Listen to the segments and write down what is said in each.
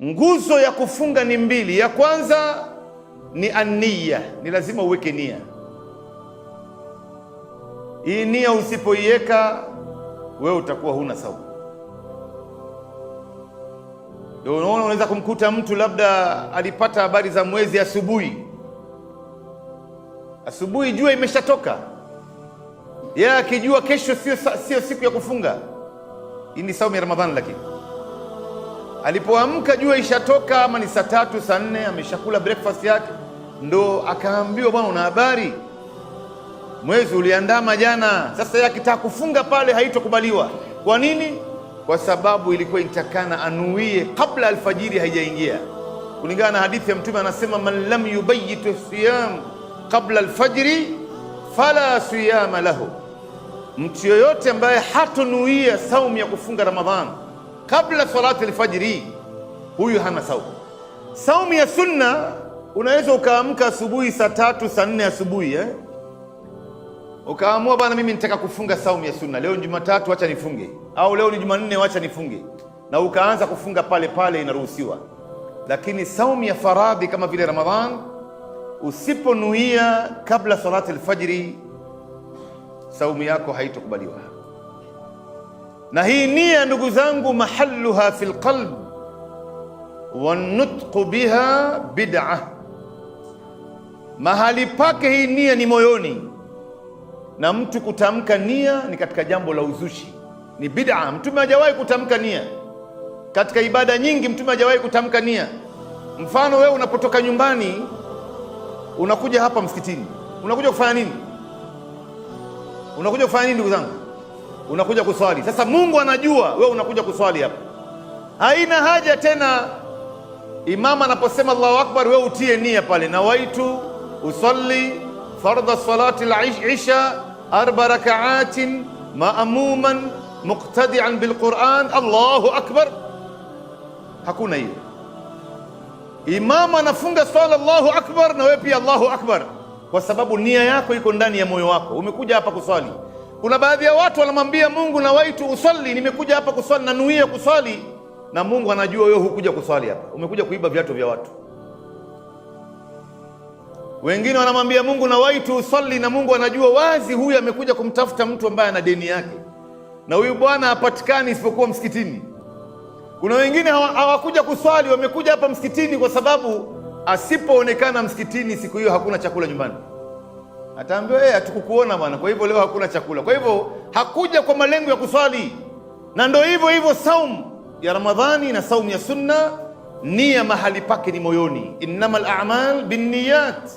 Nguzo ya kufunga ni mbili. Ya kwanza ni an-niyya, ni lazima uweke nia. Hii nia usipoiweka wewe utakuwa huna saumu. Ndio unaona unaweza kumkuta mtu labda alipata habari za mwezi asubuhi jua imeshatoka, yeye akijua kesho sio siku ya kufunga. Hii ni saumu ya Ramadhani, lakini alipoamka jua ishatoka, ama ni saa 3 saa 4, ameshakula breakfast yake, ndo akaambiwa bwana, una habari mwezi uliandama jana. Sasa yeye akitaka kufunga pale haitokubaliwa. Kwa nini? Kwa sababu ilikuwa inatakana anuie kabla alfajiri haijaingia. Kulingana na hadithi ya Mtume anasema, man lam yubayyit siyam qabla alfajri fala siyama lahu, mtu yoyote ambaye hatonuia saumu ya kufunga Ramadhan kabla salati alfajri, huyu hana saumu. Saumu ya sunna unaweza ukaamka asubuhi saa 3 saa 4 asubuhi, ukaamua bana, mimi nitaka kufunga saumu ya sunna, leo ni Jumatatu acha nifunge, au leo ni Jumanne acha nifunge, na ukaanza kufunga pale pale, inaruhusiwa. Lakini saumu ya faradhi kama vile Ramadhan, usiponuia kabla salati alfajri, saumu yako haitokubaliwa. Na hii nia, ndugu zangu, mahalluha fil qalb wa nutqu biha bid'ah, mahali pake hii nia ni moyoni, na mtu kutamka nia ni katika jambo la uzushi, ni bid'a. Mtume hajawahi kutamka nia katika ibada nyingi, Mtume hajawahi kutamka nia. Mfano, wewe unapotoka nyumbani unakuja hapa msikitini, unakuja kufanya nini? Unakuja kufanya nini ndugu zangu? Unakuja kuswali. Sasa Mungu anajua wewe unakuja kuswali hapa, haina haja tena imama anaposema Allahu akbar wewe utie nia pale, nawaitu usalli fardha salati al-isha 4 rak'atin ma'muman muqtadi'an bil-Qur'an, Allahu akbar. Hakuna hiyo. Imama anafunga swala Allahu akbar, na wewe pia Allahu akbar, kwa sababu nia yako iko ndani ya moyo wako, umekuja hapa kuswali. Kuna baadhi ya watu wanamwambia Mungu, nawaitu usalli, nimekuja hapa kuswali, na nuia kuswali, na Mungu anajua wewe hukuja kuswali hapa, umekuja kuiba viatu vya watu. Wengine wanamwambia Mungu, nawaitu usalli, na Mungu anajua wazi huyu amekuja kumtafuta mtu ambaye ana deni yake, na huyu bwana hapatikani isipokuwa msikitini. Kuna wengine hawakuja kuswali, wamekuja hapa msikitini kwa sababu asipoonekana msikitini siku hiyo hakuna chakula nyumbani. Ataambiwa hatukukuona bwana, kwa hivyo leo hakuna chakula. Kwa hivyo hakuja kwa malengo ya kuswali. Na ndio hivyo hivyo saumu ya Ramadhani na saumu ya sunna, nia mahali pake ni moyoni. Innamal a'mal binniyat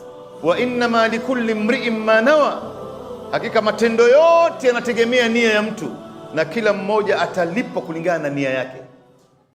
wa innama likulli imri'in ma nawa, hakika matendo yote yanategemea nia ya mtu, na kila mmoja atalipwa kulingana na nia yake.